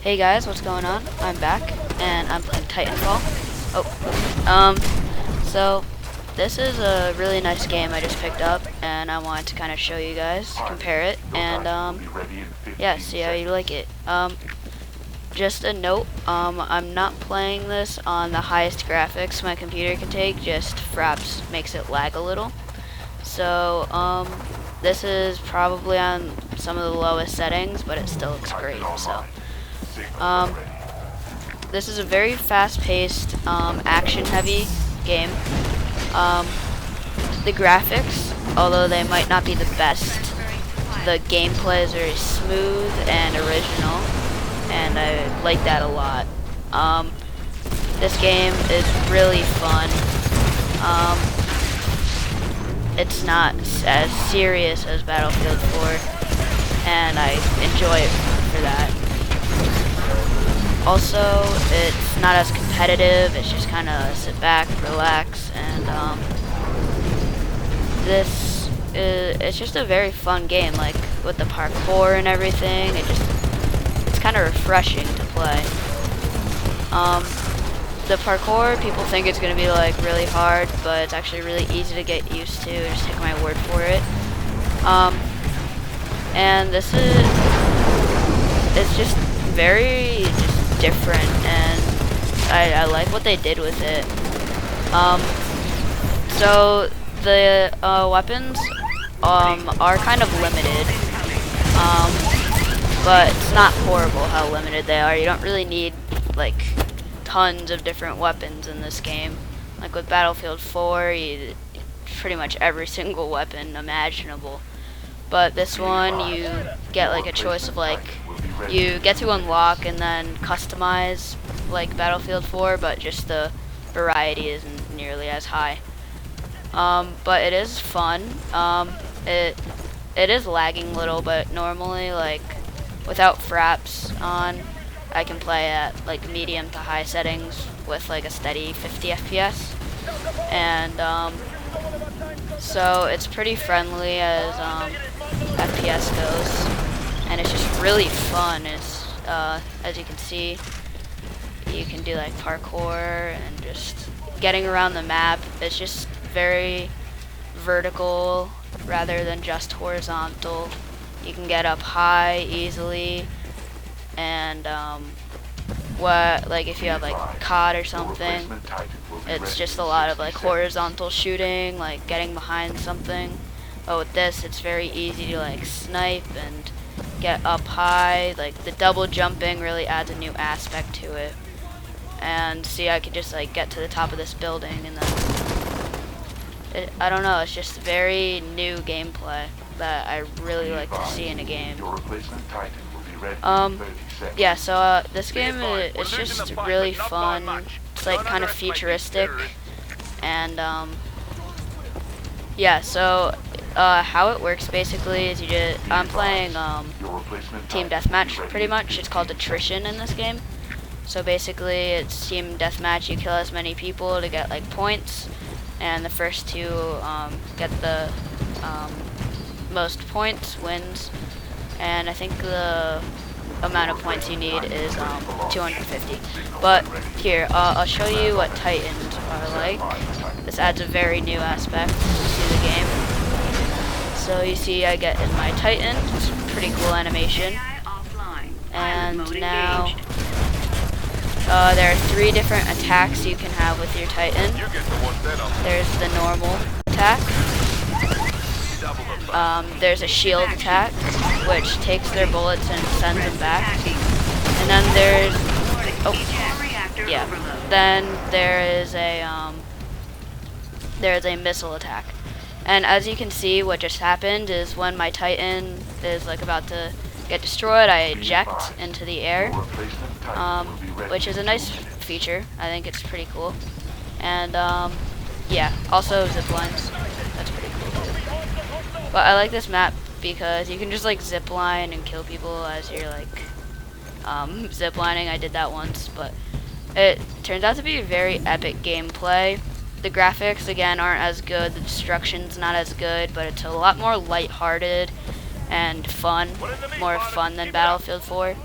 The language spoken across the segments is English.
Hey guys, what's going on? I'm back, and I'm playing TitanFall. So this is a really nice game I just picked up, and I wanted to kind of show you guys, compare it, and yeah, see how you like it. Just a note, I'm not playing this on the highest graphics my computer can take, just fraps makes it lag a little. So, this is probably on some of the lowest settings, but it still looks great, so. This is a very fast-paced, action-heavy game. The graphics, although they might not be the best, the gameplay is very smooth and original, and I like that a lot. This game is really fun. It's not as serious as Battlefield 4, and I enjoy it for that. Also, it's not as competitive, it's just kind of sit back, relax, and it's just a very fun game, like with the parkour and everything. It's kind of refreshing to play. The parkour, people think it's going to be like really hard, but it's actually really easy to get used to, just take my word for it. And it's just very different, and I like what they did with it. So the weapons are kind of limited, but it's not horrible how limited they are. You don't really need like tons of different weapons in this game. Like with Battlefield 4, pretty much every single weapon imaginable. But this one, you get like a choice of like, you get to unlock and then customize like Battlefield 4, but just the variety isn't nearly as high. But it is fun. It is lagging a little, but normally, like, without fraps on, I can play at like medium to high settings with like a steady 50 FPS, and so it's pretty friendly as FPS goes, and it's just really fun. It's as you can see, you can do like parkour and just getting around the map. It's just very vertical rather than just horizontal. You can get up high easily, and like if you have like COD or something, it's just a lot of like horizontal shooting, like getting behind something. But with this, it's very easy to like snipe and get up high. Like the double jumping really adds a new aspect to it. And see, I could just like get to the top of this building, and then I don't know, it's just very new gameplay that I really like to see in a game. Yeah, so this game it's just really fun. It's like kind of futuristic, and yeah. So how it works basically is I'm playing team deathmatch pretty much. It's called attrition in this game. So basically, it's team deathmatch. You kill as many people to get like points, and the first two get the most points wins. And I think the amount of points you need is 250. But here, I'll show you what Titans are like. This adds a very new aspect to the game. So you see, I get in my Titan. It's a pretty cool animation. And now there are 3 different attacks you can have with your Titan. There's the normal attack. There's a shield attack, which takes their bullets and sends them back. And then there's a missile attack. And as you can see, what just happened is when my Titan is like about to get destroyed, I eject into the air, which is a nice feature. I think it's pretty cool. And yeah, also zip lines. That's pretty cool too. But I like this map because you can just like zip line and kill people as you're like zip lining. I did that once, but it turns out to be very epic gameplay. The graphics again aren't as good, the destruction's not as good, but it's a lot more lighthearted and fun, more fun than Battlefield 4.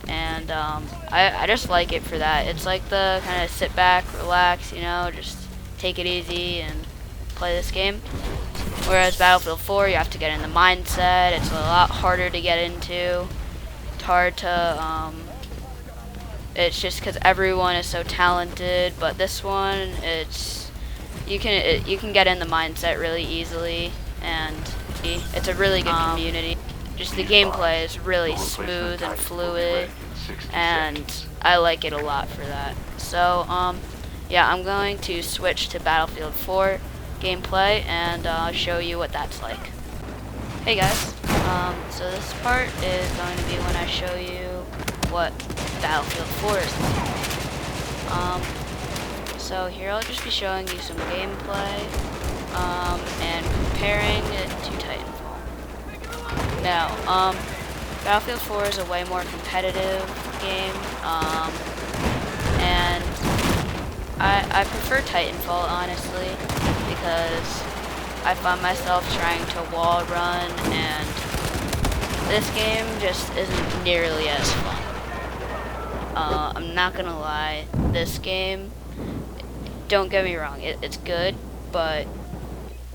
and I just like it for that. It's like the kind of sit back, relax, you know, just take it easy and play this game. Whereas Battlefield 4, you have to get in the mindset. It's a lot harder to get into. It's hard to, it's just because everyone is so talented. But this one, you can get in the mindset really easily, and it's a really good community. Just the gameplay is really smooth and fluid, and I like it a lot for that. So, yeah, I'm going to switch to Battlefield 4 gameplay and show you what that's like. Hey guys, so this part is going to be when I show you what Battlefield 4 is like. So here I'll just be showing you some gameplay and comparing it to TitanFall. Now, Battlefield 4 is a way more competitive game, and I prefer TitanFall, honestly, because I found myself trying to wall run, and this game just isn't nearly as fun. I'm not gonna lie, this game, don't get me wrong, it's good, but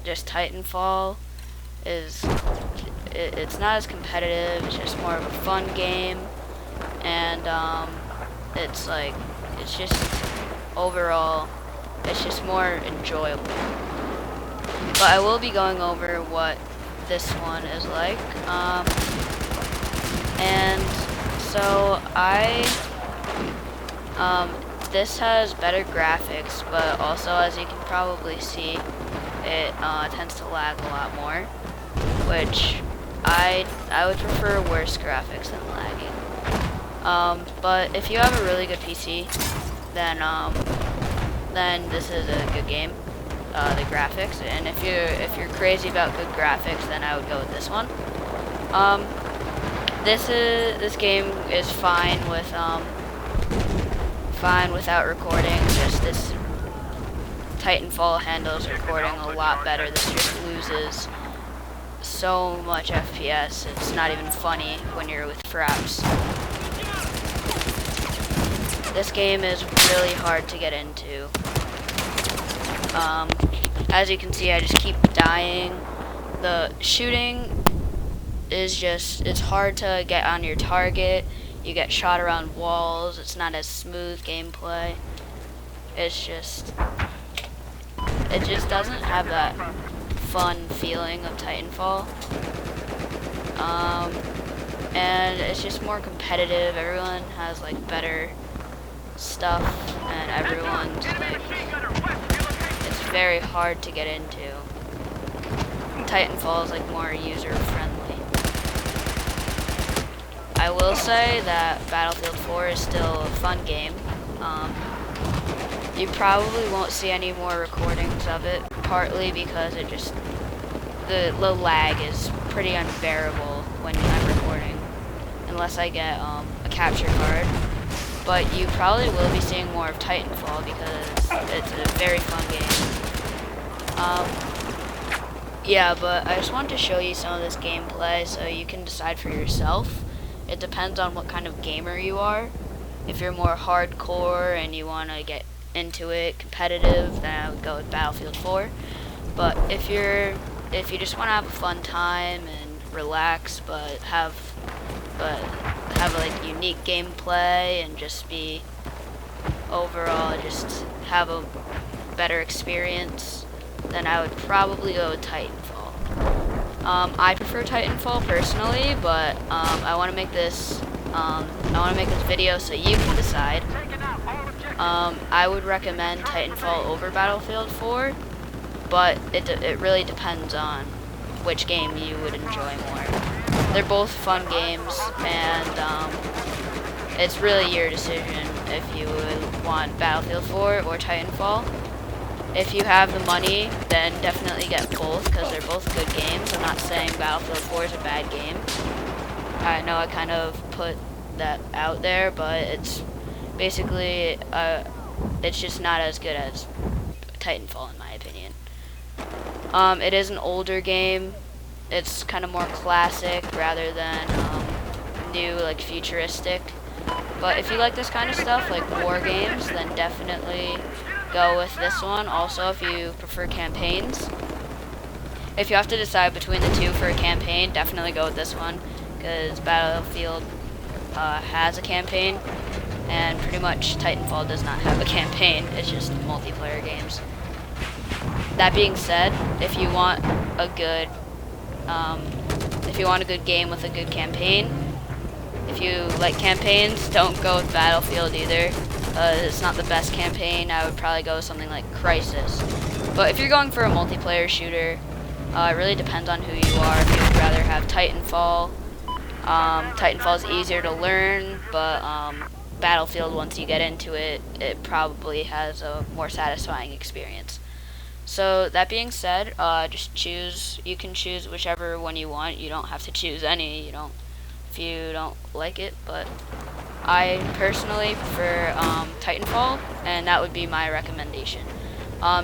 just TitanFall it's not as competitive. It's just more of a fun game, and it's just overall, it's just more enjoyable. But I will be going over what this one is like, and so this has better graphics, but also, as you can probably see, it tends to lag a lot more, which I would prefer worse graphics than lagging. But if you have a really good PC, then this is a good game. The graphics, and if you're crazy about good graphics, then I would go with this one. This game is fine without recording. Just this TitanFall handles recording a lot better. This just loses so much FPS. It's not even funny when you're with fraps. This game is really hard to get into. As you can see, I just keep dying. The shooting is it's hard to get on your target. You get shot around walls. It's not as smooth gameplay. It just doesn't have that fun feeling of TitanFall. And it's just more competitive. Everyone has like better stuff, and everyone's like, it's very hard to get into. TitanFall is like more user friendly. I will say that Battlefield 4 is still a fun game. You probably won't see any more recordings of it, partly because the lag is pretty unbearable when I'm recording, unless I get a capture card. But you probably will be seeing more of TitanFall because it's a very fun game. Yeah, but I just wanted to show you some of this gameplay so you can decide for yourself. It depends on what kind of gamer you are. If you're more hardcore and you want to get into it, competitive, then I would go with Battlefield 4. But if you just want to have a fun time and relax, but have like unique gameplay and just be overall just have a better experience, then I would probably go with TitanFall. I prefer TitanFall personally, but I want to make this video so you can decide. I would recommend TitanFall over Battlefield 4, but it really depends on which game you would enjoy more. They're both fun games, and it's really your decision if you would want Battlefield 4 or TitanFall. If you have the money, then definitely get both, because they're both good games. I'm not saying Battlefield 4 is a bad game. I know I kind of put that out there, but it's basically, it's just not as good as TitanFall in my opinion. It is an older game. It's kind of more classic rather than new, like futuristic. But if you like this kind of stuff, like war games, then definitely go with this one. Also, if you prefer campaigns, if you have to decide between the two for a campaign, definitely go with this one, because Battlefield has a campaign, and pretty much Titanfall does not have a campaign. It's just multiplayer games. That being said, if you want a good game with a good campaign, if you like campaigns, don't go with Battlefield either. It's not the best campaign. I would probably go with something like Crisis. But if you're going for a multiplayer shooter, it really depends on who you are. If you would rather have Titanfall, Titanfall is easier to learn, but Battlefield, once you get into it, it probably has a more satisfying experience. So that being said, just choose. You can choose whichever one you want. You don't have to choose any. If you don't like it. But I personally prefer Titanfall, and that would be my recommendation.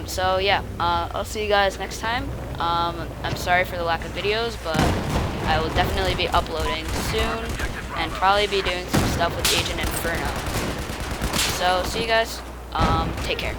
So yeah, I'll see you guys next time. I'm sorry for the lack of videos, but I will definitely be uploading soon, and probably be doing some stuff with Agent Inferno. So see you guys. Take care.